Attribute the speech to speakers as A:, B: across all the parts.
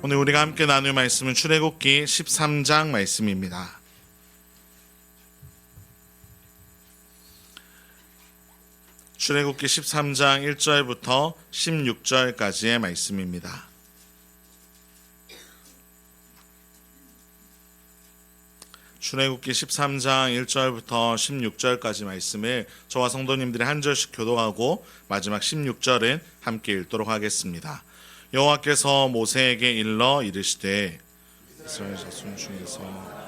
A: 오늘 우리가 함께 나눌 말씀은 출애굽기 13장 말씀입니다. 출애굽기 13장 1절부터 16절까지의 말씀입니다. 출애굽기 13장 1절부터 16절까지 말씀을 저와 성도님들이 한 절씩 교독하고 마지막 16절은 함께 읽도록 하겠습니다. 여호와께서 모세에게 일러 이르시되 이스라엘 자손 중에서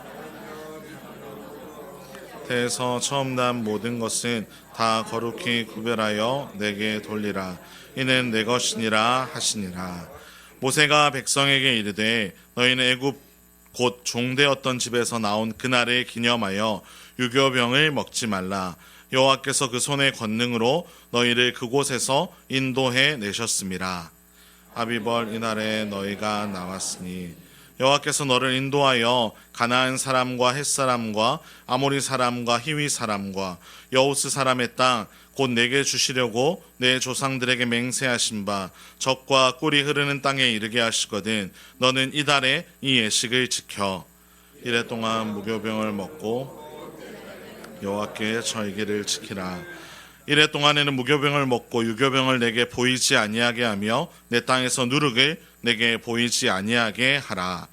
A: 태에서 처음 난 모든 것은 다 거룩히 구별하여 내게 돌리라. 이는 내 것이니라 하시니라. 모세가 백성에게 이르되 너희는 애굽 곧 종되었던 집에서 나온 그날을 기념하여 유교병을 먹지 말라. 여호와께서 그 손의 권능으로 너희를 그곳에서 인도해 내셨음이라. 아비벌 이날에 너희가 나왔으니 여호와께서 너를 인도하여 가나안 사람과 헷 사람과 아모리 사람과 히위 사람과 여우스 사람의 땅 곧 내게 주시려고 내 조상들에게 맹세하신 바 젖과 꿀이 흐르는 땅에 이르게 하시거든 너는 이달에 이 예식을 지켜 이래 동안 무교병을 먹고 여호와께 절기를 지키라. 이래 동안에는 무교병을 먹고 유교병을 내게 보이지 아니하게 하며 내 땅에서 누룩을 내게 보이지 아니하게 하라.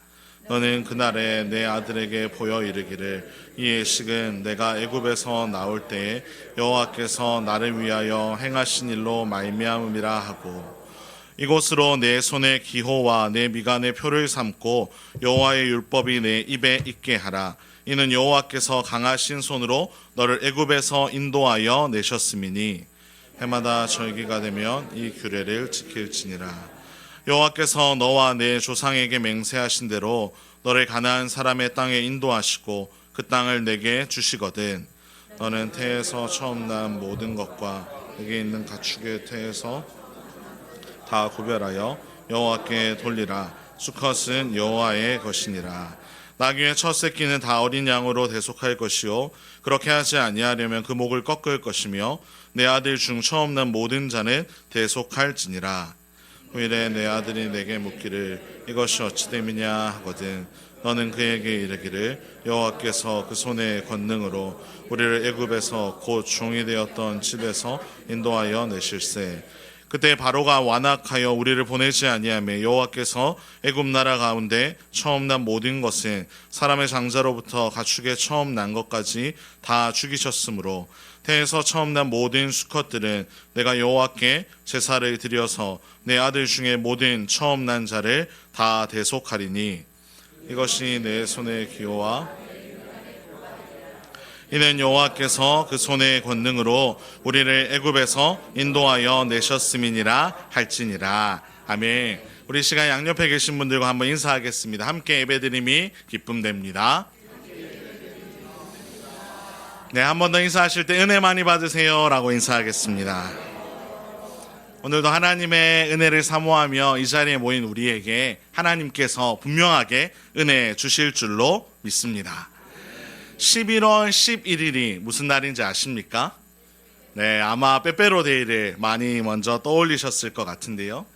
A: 너는 그날에 내 아들에게 보여 이르기를 이 예식은 내가 애굽에서 나올 때에 여호와께서 나를 위하여 행하신 일로 말미암음이라 하고 이곳으로 내 손의 기호와 내 미간의 표를 삼고 여호와의 율법이 내 입에 있게 하라. 이는 여호와께서 강하신 손으로 너를 애굽에서 인도하여 내셨음이니 해마다 절기가 되면 이 규례를 지킬지니라. 여호와께서 너와 내 조상에게 맹세하신 대로 너를 가나안 사람의 땅에 인도하시고 그 땅을 내게 주시거든 너는 태에서 처음 난 모든 것과 내게 있는 가축의 태에서 다 구별하여 여호와께 돌리라. 수컷은 여호와의 것이니라. 나귀의 첫 새끼는 다 어린 양으로 대속할 것이요 그렇게 하지 아니하려면 그 목을 꺾을 것이며 내 아들 중 처음 난 모든 자는 대속할지니라. 후일에 내 아들이 내게 묻기를 이것이 어찌 됨이냐 하거든 너는 그에게 이르기를 여호와께서 그 손의 권능으로 우리를 애굽에서 곧 종이 되었던 집에서 인도하여 내실세. 그때 바로가 완악하여 우리를 보내지 아니하며 여호와께서 애굽 나라 가운데 처음 난 모든 것은 사람의 장자로부터 가축의 처음 난 것까지 다 죽이셨으므로 태에서 처음 난 모든 수컷들은 내가 여호와께 제사를 드려서 내 아들 중에 모든 처음 난 자를 다 대속하리니 이것이 내 손의 기호와 이는 여호와께서 그 손의 권능으로 우리를 애굽에서 인도하여 내셨음이니라 할지니라. 아멘. 우리 시간 양옆에 계신 분들과 한번 인사하겠습니다. 함께 예배드림이 기쁨됩니다. 네, 한 번 더 인사하실 때 은혜 많이 받으세요 라고 인사하겠습니다. 오늘도 하나님의 은혜를 사모하며 이 자리에 모인 우리에게 하나님께서 분명하게 은혜 주실 줄로 믿습니다. 11월 11일이 무슨 날인지 아십니까? 네, 아마 빼빼로데이를 많이 먼저 떠올리셨을 것 같은데요.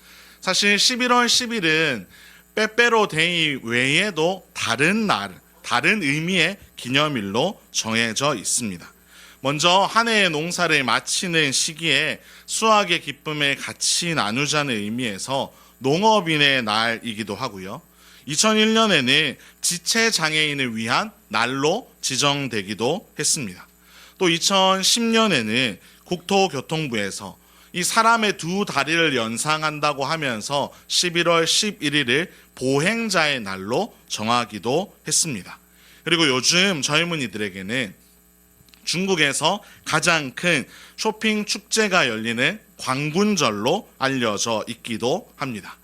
A: 사실 11월 10일은 빼빼로데이 외에도 다른 날, 다른 의미의 기념일로 정해져 있습니다. 먼저 한 해의 농사를 마치는 시기에 수확의 기쁨을 같이 나누자는 의미에서 농업인의 날이기도 하고요. 2001년에는 지체장애인을 위한 날로 지정되기도 했습니다. 또 2010년에는 국토교통부에서 이 사람의 두 다리를 연상한다고 하면서 11월 11일을 보행자의 날로 정하기도 했습니다. 그리고 요즘 젊은이들에게는 중국에서 가장 큰 쇼핑 축제가 열리는 광군절로 알려져 있기도 합니다.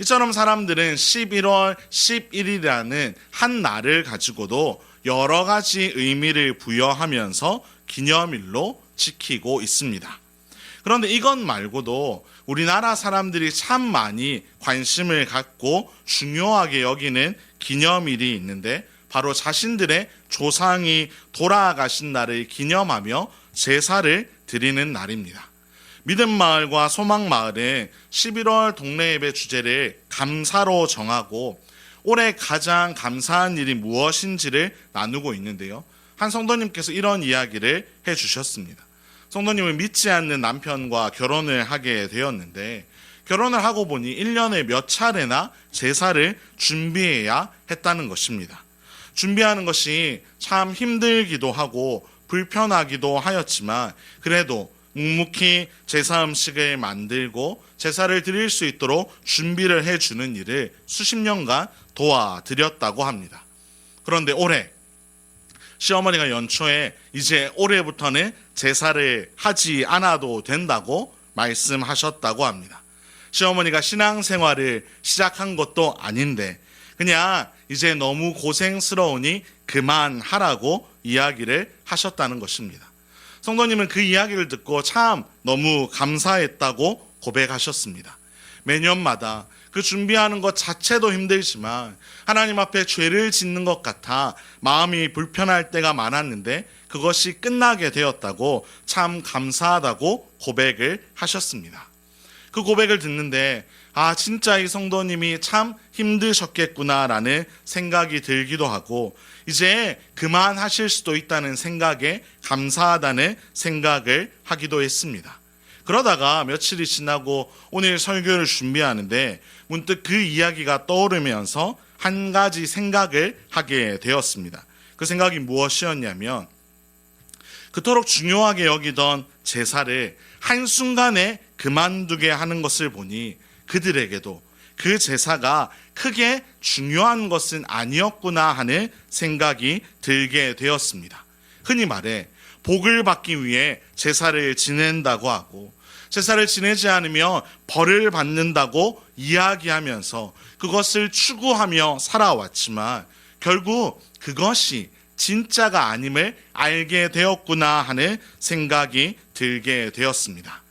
A: 이처럼 사람들은 11월 11일이라는 한 날을 가지고도 여러 가지 의미를 부여하면서 기념일로 지키고 있습니다. 그런데 이것 말고도 우리나라 사람들이 참 많이 관심을 갖고 중요하게 여기는 기념일이 있는데 바로 자신들의 조상이 돌아가신 날을 기념하며 제사를 드리는 날입니다. 믿음 마을과 소망 마을은 11월 동네 예배 주제를 감사로 정하고 올해 가장 감사한 일이 무엇인지를 나누고 있는데요. 한 성도님께서 이런 이야기를 해주셨습니다. 성도님은 믿지 않는 남편과 결혼을 하게 되었는데 결혼을 하고 보니 1년에 몇 차례나 제사를 준비해야 했다는 것입니다. 준비하는 것이 참 힘들기도 하고 불편하기도 하였지만 그래도 묵묵히 제사 음식을 만들고 제사를 드릴 수 있도록 준비를 해주는 일을 수십 년간 도와드렸다고 합니다. 그런데 올해 시어머니가 연초에 이제 올해부터는 제사를 하지 않아도 된다고 말씀하셨다고 합니다. 시어머니가 신앙생활을 시작한 것도 아닌데 그냥 이제 너무 고생스러우니 그만하라고 이야기를 하셨다는 것입니다. 성도님은 그 이야기를 듣고 참 너무 감사했다고 고백하셨습니다. 매년마다 그 준비하는 것 자체도 힘들지만 하나님 앞에 죄를 짓는 것 같아 마음이 불편할 때가 많았는데 그것이 끝나게 되었다고 참 감사하다고 고백을 하셨습니다. 그 고백을 듣는데 진짜 이 성도님이 참 힘드셨겠구나라는 생각이 들기도 하고 이제 그만하실 수도 있다는 생각에 감사하다는 생각을 하기도 했습니다. 그러다가 며칠이 지나고 오늘 설교를 준비하는데 문득 그 이야기가 떠오르면서 한 가지 생각을 하게 되었습니다. 그 생각이 무엇이었냐면 그토록 중요하게 여기던 제사를 한순간에 그만두게 하는 것을 보니 그들에게도 그 제사가 크게 중요한 것은 아니었구나 하는 생각이 들게 되었습니다. 흔히 말해 복을 받기 위해 제사를 지낸다고 하고 제사를 지내지 않으면 벌을 받는다고 이야기하면서 그것을 추구하며 살아왔지만 결국 그것이 진짜가 아님을 알게 되었구나 하는 생각이 들게 되었습니다.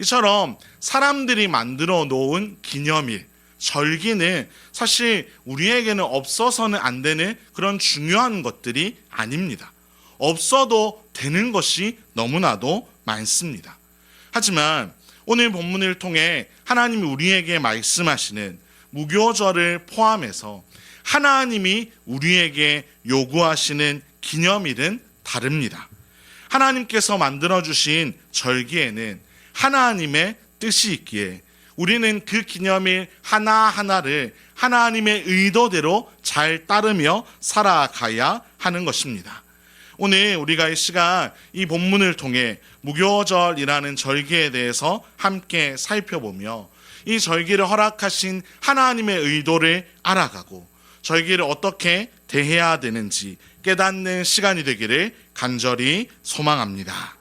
A: 이처럼 사람들이 만들어 놓은 기념일, 절기는 사실 우리에게는 없어서는 안 되는 그런 중요한 것들이 아닙니다. 없어도 되는 것이 너무나도 많습니다. 하지만 오늘 본문을 통해 하나님이 우리에게 말씀하시는 무교절을 포함해서 하나님이 우리에게 요구하시는 기념일은 다릅니다. 하나님께서 만들어주신 절기에는 하나님의 뜻이 있기에 우리는 그 기념일 하나하나를 하나님의 의도대로 잘 따르며 살아가야 하는 것입니다. 오늘 우리가 이 시간 이 본문을 통해 무교절이라는 절기에 대해서 함께 살펴보며 이 절기를 허락하신 하나님의 의도를 알아가고 절기를 어떻게 대해야 되는지 깨닫는 시간이 되기를 간절히 소망합니다.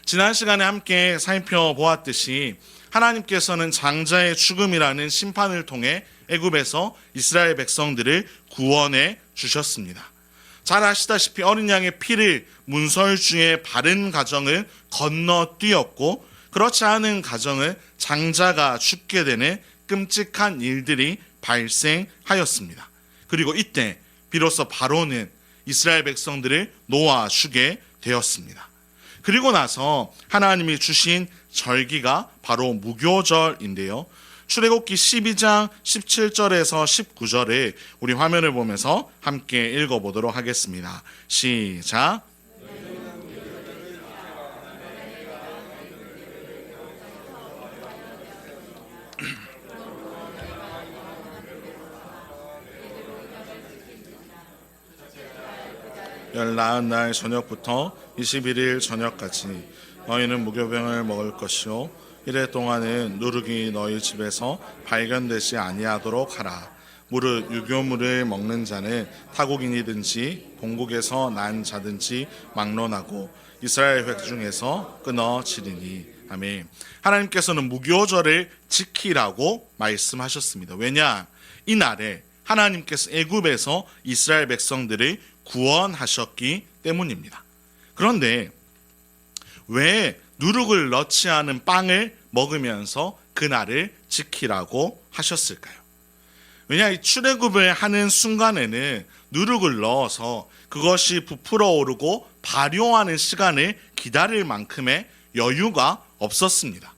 A: 지난 시간에 함께 살펴보았듯이 하나님께서는 장자의 죽음이라는 심판을 통해 애굽에서 이스라엘 백성들을 구원해 주셨습니다. 잘 아시다시피 어린 양의 피를 문설주의 바른 가정을 건너뛰었고 그렇지 않은 가정은 장자가 죽게 되는 끔찍한 일들이 발생하였습니다. 그리고 이때 비로소 바로는 이스라엘 백성들을 놓아주게 되었습니다. 그리고 나서 하나님이 주신 절기가 바로 무교절인데요. 출애굽기 12장 17절에서 19절에 우리 화면을 보면서 함께 읽어보도록 하겠습니다. 시작. 열나흔 날 저녁부터 21일 저녁까지 너희는 무교병을 먹을 것이요 이래 동안은 누룩이 너희 집에서 발견되지 아니하도록 하라. 무릇 유교물을 먹는 자는 타국인이든지 본국에서 난 자든지 막론하고 이스라엘 회중에서 끊어지리니. 아멘. 하나님께서는 무교절을 지키라고 말씀하셨습니다. 왜냐? 이날에 하나님께서 애굽에서 이스라엘 백성들을 구원하셨기 때문입니다. 그런데 왜 누룩을 넣지 않은 빵을 먹으면서 그날을 지키라고 하셨을까요? 왜냐, 이 출애굽을 하는 순간에는 누룩을 넣어서 그것이 부풀어 오르고 발효하는 시간을 기다릴 만큼의 여유가 없었습니다.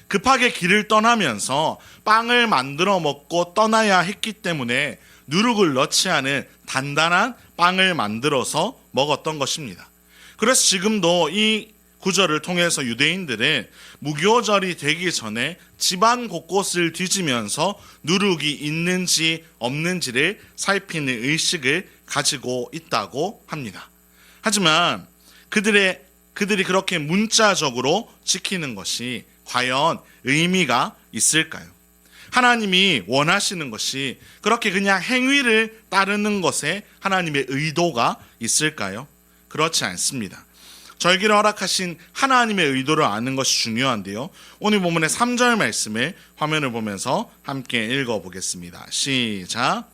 A: 급하게 길을 떠나면서 빵을 만들어 먹고 떠나야 했기 때문에 누룩을 넣지 않은 단단한 빵을 만들어서 먹었던 것입니다. 그래서 지금도 이 구절을 통해서 유대인들은 무교절이 되기 전에 집안 곳곳을 뒤지면서 누룩이 있는지 없는지를 살피는 의식을 가지고 있다고 합니다. 하지만 그들이 그렇게 문자적으로 지키는 것이 과연 의미가 있을까요? 하나님이 원하시는 것이 그렇게 그냥 행위를 따르는 것에 하나님의 의도가 있을까요? 그렇지 않습니다. 절기를 허락하신 하나님의 의도를 아는 것이 중요한데요. 오늘 본문의 3절 말씀을 화면을 보면서 함께 읽어보겠습니다. 시작.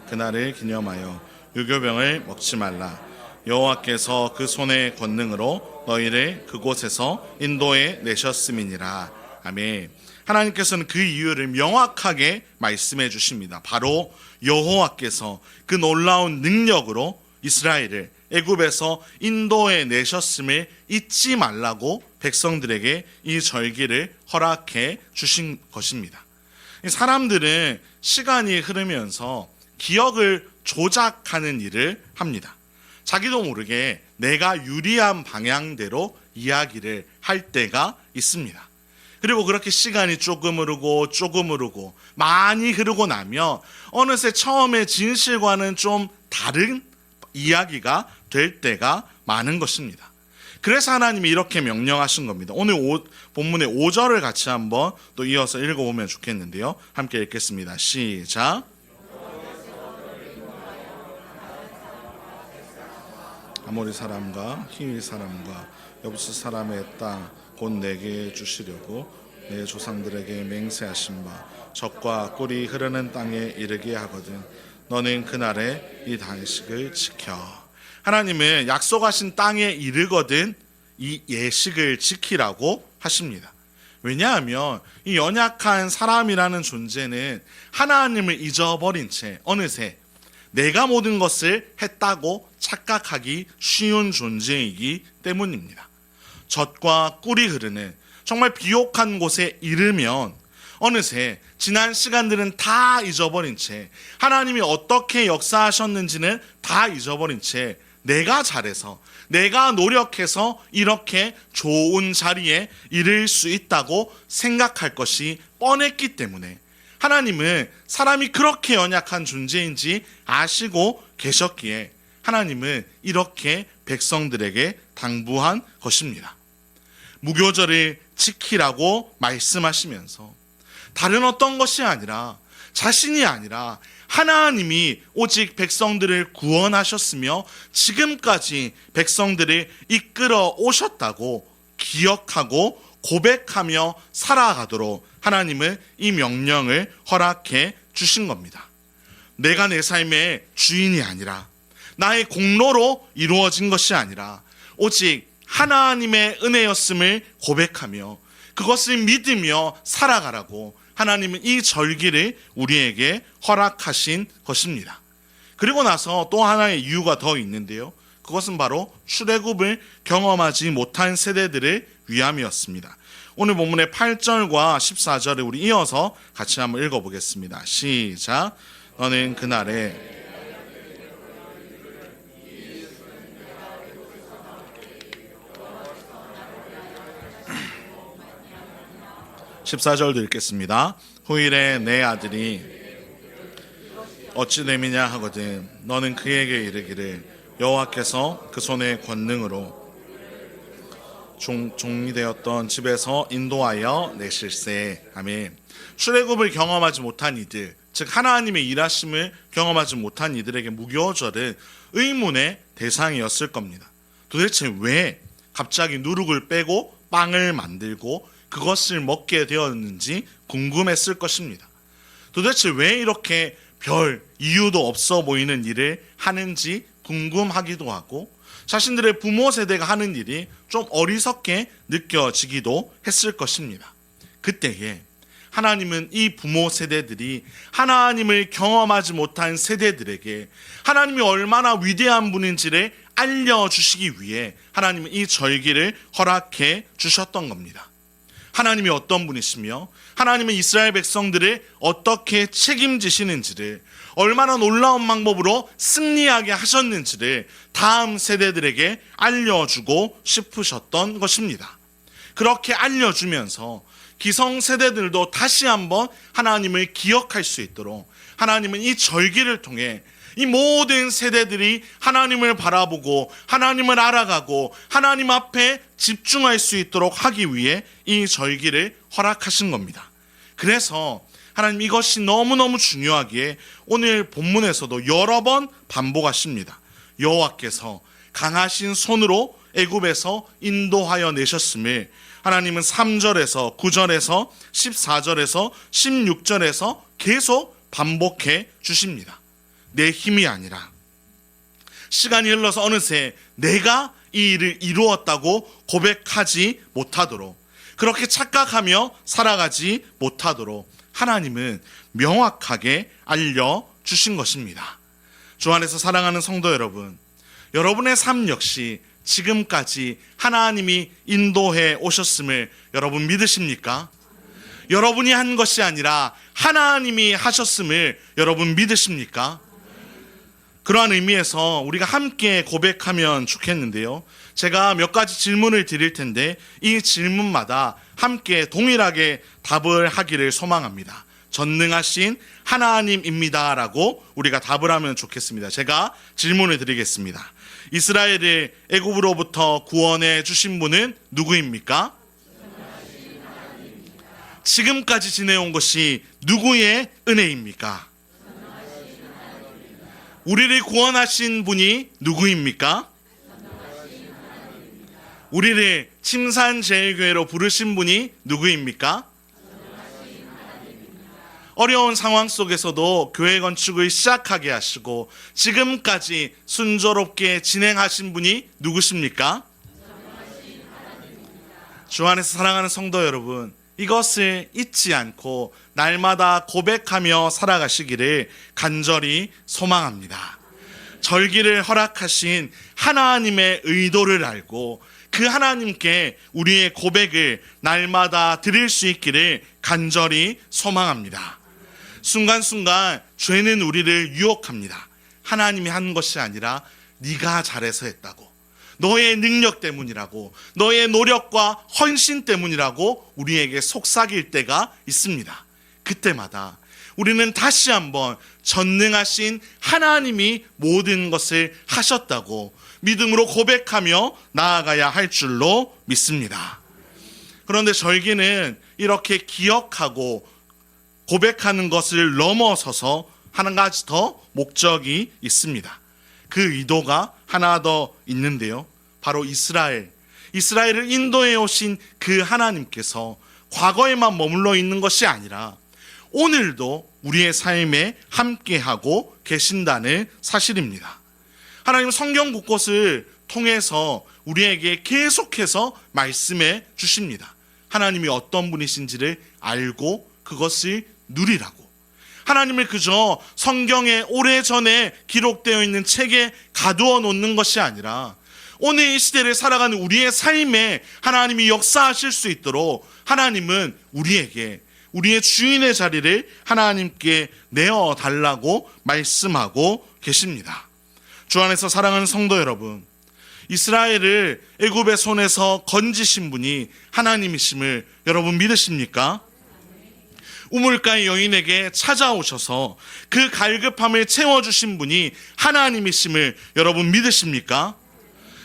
A: 그날을 기념하여 유교병을 먹지 말라. 여호와께서 그 손의 권능으로 너희를 그곳에서 인도해 내셨음이니라. 아멘. 하나님께서는 그 이유를 명확하게 말씀해 주십니다. 바로 여호와께서 그 놀라운 능력으로 이스라엘을 애굽에서 인도해 내셨음을 잊지 말라고 백성들에게 이 절기를 허락해 주신 것입니다. 사람들은 시간이 흐르면서 기억을 조작하는 일을 합니다. 자기도 모르게 내가 유리한 방향대로 이야기를 할 때가 있습니다. 그리고 그렇게 시간이 조금 흐르고 많이 흐르고 나면 어느새 처음에 진실과는 좀 다른 이야기가 될 때가 많은 것입니다. 그래서 하나님이 이렇게 명령하신 겁니다. 오늘 본문의 5절을 같이 한번 또 이어서 읽어보면 좋겠는데요. 함께 읽겠습니다. 시작. 아모리 사람과 히위 사람과 여부스 사람의 땅 곧 내게 주시려고 내 조상들에게 맹세하신 바 적과 꿀이 흐르는 땅에 이르게 하거든 너는 그날에 이 단식을 지켜. 하나님은 약속하신 땅에 이르거든 이 예식을 지키라고 하십니다. 왜냐하면 이 연약한 사람이라는 존재는 하나님을 잊어버린 채 어느새 내가 모든 것을 했다고 착각하기 쉬운 존재이기 때문입니다. 젖과 꿀이 흐르는 정말 비옥한 곳에 이르면 어느새 지난 시간들은 다 잊어버린 채 하나님이 어떻게 역사하셨는지는 다 잊어버린 채 내가 잘해서 내가 노력해서 이렇게 좋은 자리에 이를 수 있다고 생각할 것이 뻔했기 때문에 하나님은 사람이 그렇게 연약한 존재인지 아시고 계셨기에 하나님은 이렇게 백성들에게 당부한 것입니다. 무교절을 지키라고 말씀하시면서 다른 어떤 것이 아니라 자신이 아니라 하나님이 오직 백성들을 구원하셨으며 지금까지 백성들을 이끌어 오셨다고 기억하고 고백하며 살아가도록 하나님은 이 명령을 허락해 주신 겁니다. 내가 내 삶의 주인이 아니라 나의 공로로 이루어진 것이 아니라 오직 하나님의 은혜였음을 고백하며 그것을 믿으며 살아가라고 하나님은 이 절기를 우리에게 허락하신 것입니다. 그리고 나서 또 하나의 이유가 더 있는데요. 그것은 바로 출애굽을 경험하지 못한 세대들을 위함이었습니다. 오늘 본문의 8절과 14절을 우리 이어서 같이 한번 읽어보겠습니다. 시작. 너는 그날에 14절도 읽겠습니다. 후일에 내 아들이 어찌 됨이냐 하거든 너는 그에게 이르기를 여호와께서 그 손의 권능으로 종이 되었던 집에서 인도하여 내실세. 아멘. 출애굽을 경험하지 못한 이들, 즉 하나님의 일하심을 경험하지 못한 이들에게 무교절은 의문의 대상이었을 겁니다. 도대체 왜 갑자기 누룩을 빼고 빵을 만들고 그것을 먹게 되었는지 궁금했을 것입니다. 도대체 왜 이렇게 별 이유도 없어 보이는 일을 하는지 궁금하기도 하고 자신들의 부모 세대가 하는 일이 좀 어리석게 느껴지기도 했을 것입니다. 그때에 하나님은 이 부모 세대들이 하나님을 경험하지 못한 세대들에게 하나님이 얼마나 위대한 분인지를 알려주시기 위해 하나님은 이 절기를 허락해 주셨던 겁니다. 하나님이 어떤 분이시며 하나님은 이스라엘 백성들을 어떻게 책임지시는지를, 얼마나 놀라운 방법으로 승리하게 하셨는지를 다음 세대들에게 알려주고 싶으셨던 것입니다. 그렇게 알려주면서 기성세대들도 다시 한번 하나님을 기억할 수 있도록 하나님은 이 절기를 통해 이 모든 세대들이 하나님을 바라보고 하나님을 알아가고 하나님 앞에 집중할 수 있도록 하기 위해 이 절기를 허락하신 겁니다. 그래서 하나님 이것이 너무너무 중요하기에 오늘 본문에서도 여러 번 반복하십니다. 여호와께서 강하신 손으로 애굽에서 인도하여 내셨음을 하나님은 3절에서 9절에서 14절에서 16절에서 계속 반복해 주십니다. 내 힘이 아니라, 시간이 흘러서 어느새 내가 이 일을 이루었다고 고백하지 못하도록, 그렇게 착각하며 살아가지 못하도록 하나님은 명확하게 알려주신 것입니다. 주 안에서 사랑하는 성도 여러분, 여러분의 삶 역시 지금까지 하나님이 인도해 오셨음을 여러분 믿으십니까? 여러분이 한 것이 아니라 하나님이 하셨음을 여러분 믿으십니까? 그러한 의미에서 우리가 함께 고백하면 좋겠는데요. 제가 몇 가지 질문을 드릴 텐데 이 질문마다 함께 동일하게 답을 하기를 소망합니다. 전능하신 하나님입니다 라고 우리가 답을 하면 좋겠습니다. 제가 질문을 드리겠습니다. 이스라엘을 애굽으로부터 구원해 주신 분은 누구입니까? 지금까지 지내온 것이 누구의 은혜입니까? 우리를 구원하신 분이 누구입니까? 우리를 침산제일교회로 부르신 분이 누구입니까? 어려운 상황 속에서도 교회 건축을 시작하게 하시고 지금까지 순조롭게 진행하신 분이 누구십니까? 주 안에서 사랑하는 성도 여러분, 이것을 잊지 않고 날마다 고백하며 살아가시기를 간절히 소망합니다. 절기를 허락하신 하나님의 의도를 알고 그 하나님께 우리의 고백을 날마다 드릴 수 있기를 간절히 소망합니다. 순간순간 죄는 우리를 유혹합니다. 하나님이 한 것이 아니라 네가 잘해서 했다고, 너의 능력 때문이라고, 너의 노력과 헌신 때문이라고 우리에게 속삭일 때가 있습니다. 그때마다 우리는 다시 한번 전능하신 하나님이 모든 것을 하셨다고 믿음으로 고백하며 나아가야 할 줄로 믿습니다. 그런데 절기는 이렇게 기억하고 고백하는 것을 넘어서서 한 가지 더 목적이 있습니다. 그 의도가 하나 더 있는데요. 바로 이스라엘을 인도해 오신 그 하나님께서 과거에만 머물러 있는 것이 아니라 오늘도 우리의 삶에 함께하고 계신다는 사실입니다. 하나님 성경 곳곳을 통해서 우리에게 계속해서 말씀해 주십니다. 하나님이 어떤 분이신지를 알고 그것을 누리라고. 하나님을 그저 성경에 오래전에 기록되어 있는 책에 가두어 놓는 것이 아니라 오늘 이 시대를 살아가는 우리의 삶에 하나님이 역사하실 수 있도록 하나님은 우리에게 우리의 주인의 자리를 하나님께 내어달라고 말씀하고 계십니다. 주 안에서 사랑하는 성도 여러분, 이스라엘을 애굽의 손에서 건지신 분이 하나님이심을 여러분 믿으십니까? 우물가의 여인에게 찾아오셔서 그 갈급함을 채워주신 분이 하나님이심을 여러분 믿으십니까?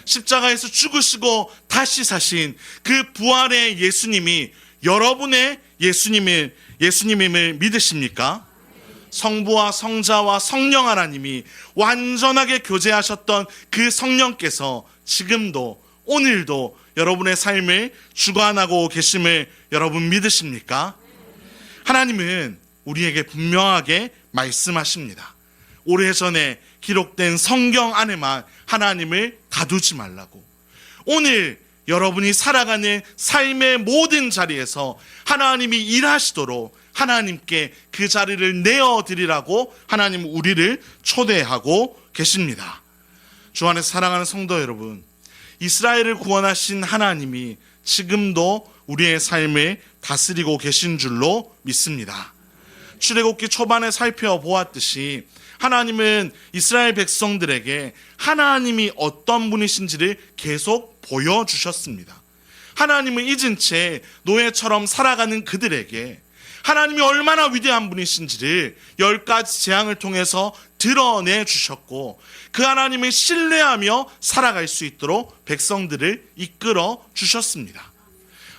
A: 십자가에서 죽으시고 다시 사신 그 부활의 예수님이 여러분의 예수님임을 믿으십니까? 성부와 성자와 성령 하나님이 완전하게 교제하셨던 그 성령께서 지금도 오늘도 여러분의 삶을 주관하고 계심을 여러분 믿으십니까? 하나님은 우리에게 분명하게 말씀하십니다. 오래전에 기록된 성경 안에만 하나님을 가두지 말라고. 오늘 여러분이 살아가는 삶의 모든 자리에서 하나님이 일하시도록 하나님께 그 자리를 내어드리라고 하나님 우리를 초대하고 계십니다. 주 안에서 사랑하는 성도 여러분, 이스라엘을 구원하신 하나님이 지금도 우리의 삶을 다스리고 계신 줄로 믿습니다. 출애굽기 초반에 살펴보았듯이 하나님은 이스라엘 백성들에게 하나님이 어떤 분이신지를 계속 보여주셨습니다. 하나님을 잊은 채 노예처럼 살아가는 그들에게 하나님이 얼마나 위대한 분이신지를 10가지 재앙을 통해서 드러내 주셨고, 그 하나님을 신뢰하며 살아갈 수 있도록 백성들을 이끌어 주셨습니다.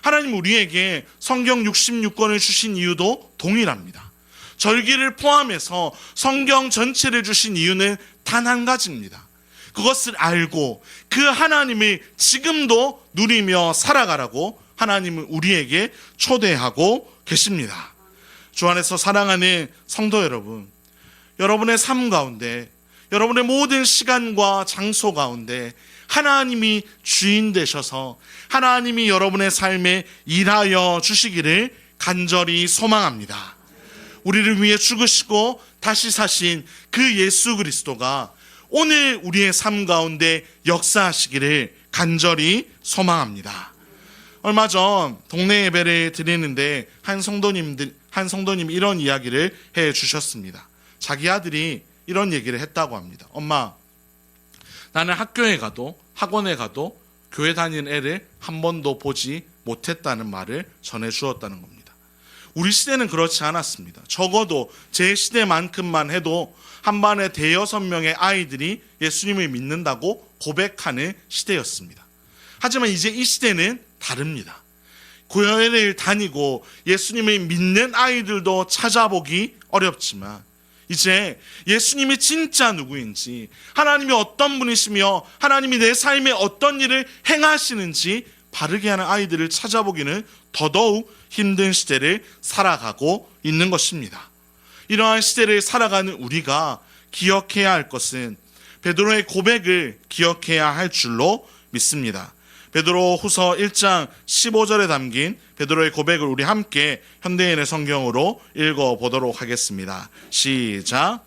A: 하나님 우리에게 성경 66권을 주신 이유도 동일합니다. 절기를 포함해서 성경 전체를 주신 이유는 단 한 가지입니다. 그것을 알고 그 하나님을 지금도 누리며 살아가라고 하나님은 우리에게 초대하고 계십니다. 주 안에서 사랑하는 성도 여러분, 여러분의 삶 가운데, 여러분의 모든 시간과 장소 가운데 하나님이 주인 되셔서 하나님이 여러분의 삶에 일하여 주시기를 간절히 소망합니다. 우리를 위해 죽으시고 다시 사신 그 예수 그리스도가 오늘 우리의 삶 가운데 역사하시기를 간절히 소망합니다. 얼마 전 동네 예배를 드리는데 한 성도님이 이런 이야기를 해 주셨습니다. 자기 아들이 이런 얘기를 했다고 합니다. 엄마, 나는 학교에 가도 학원에 가도 교회 다니는 애를 한 번도 보지 못했다는 말을 전해 주었다는 겁니다. 우리 시대는 그렇지 않았습니다. 적어도 제 시대만큼만 해도 한 반에 5-6명의 아이들이 예수님을 믿는다고 고백하는 시대였습니다. 하지만 이제 이 시대는 다릅니다. 교회를 다니고 예수님을 믿는 아이들도 찾아보기 어렵지만 이제 예수님이 진짜 누구인지, 하나님이 어떤 분이시며 하나님이 내 삶에 어떤 일을 행하시는지 바르게 하는 아이들을 찾아보기는 더더욱 힘든 시대를 살아가고 있는 것입니다. 이러한 시대를 살아가는 우리가 기억해야 할 것은 베드로의 고백을 기억해야 할 줄로 믿습니다. 베드로 후서 1장 15절에 담긴 베드로의 고백을 우리 함께 현대인의 성경으로 읽어보도록 하겠습니다. 시작.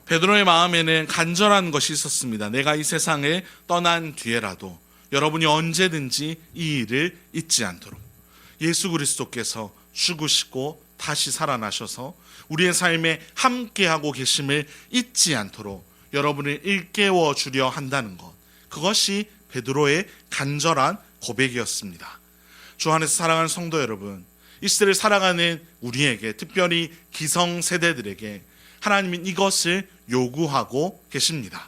A: 베드로의 마음에는 간절한 것이 있었습니다. 내가 이 세상을 떠난 뒤에라도 여러분이 언제든지 이 일을 잊지 않도록 예수 그리스도께서 죽으시고 다시 살아나셔서 우리의 삶에 함께하고 계심을 잊지 않도록 여러분을 일깨워 주려 한다는 것, 그것이 베드로의 간절한 고백이었습니다. 주 안에서 사랑하는 성도 여러분, 이 시대를 살아가는 우리에게, 특별히 기성세대들에게 하나님은 이것을 요구하고 계십니다.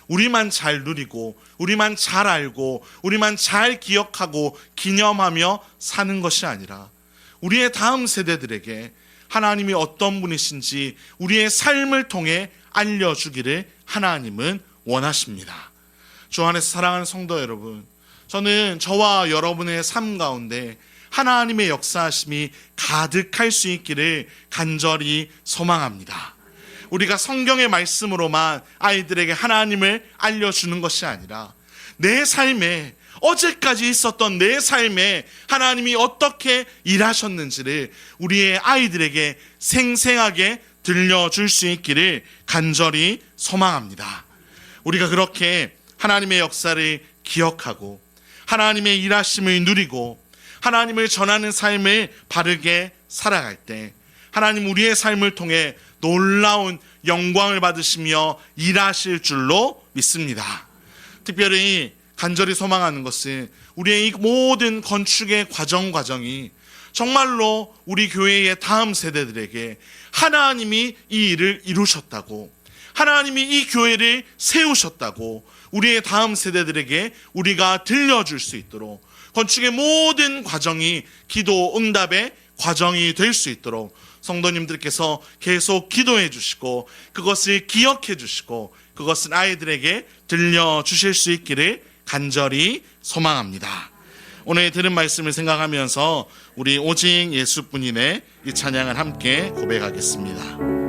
A: 우리만 잘 누리고 우리만 잘 알고 우리만 잘 기억하고 기념하며 사는 것이 아니라 우리의 다음 세대들에게 하나님이 어떤 분이신지 우리의 삶을 통해 알려주기를 하나님은 원하십니다. 주 안에서 사랑하는 성도 여러분, 저는 저와 여러분의 삶 가운데 하나님의 역사하심이 가득할 수 있기를 간절히 소망합니다. 우리가 성경의 말씀으로만 아이들에게 하나님을 알려주는 것이 아니라 내 삶에, 어제까지 있었던 내 삶에 하나님이 어떻게 일하셨는지를 우리의 아이들에게 생생하게 들려줄 수 있기를 간절히 소망합니다. 우리가 그렇게 하나님의 역사를 기억하고 하나님의 일하심을 누리고 하나님을 전하는 삶을 바르게 살아갈 때 하나님 우리의 삶을 통해 놀라운 영광을 받으시며 일하실 줄로 믿습니다. 특별히 간절히 소망하는 것은 우리의 이 모든 건축의 과정이 정말로 우리 교회의 다음 세대들에게 하나님이 이 일을 이루셨다고, 하나님이 이 교회를 세우셨다고 우리의 다음 세대들에게 우리가 들려줄 수 있도록, 건축의 모든 과정이 기도 응답의 과정이 될 수 있도록 성도님들께서 계속 기도해 주시고 그것을 기억해 주시고 그것을 아이들에게 들려주실 수 있기를 간절히 소망합니다. 오늘 들은 말씀을 생각하면서 우리 오직 예수뿐이네 이 찬양을 함께 고백하겠습니다.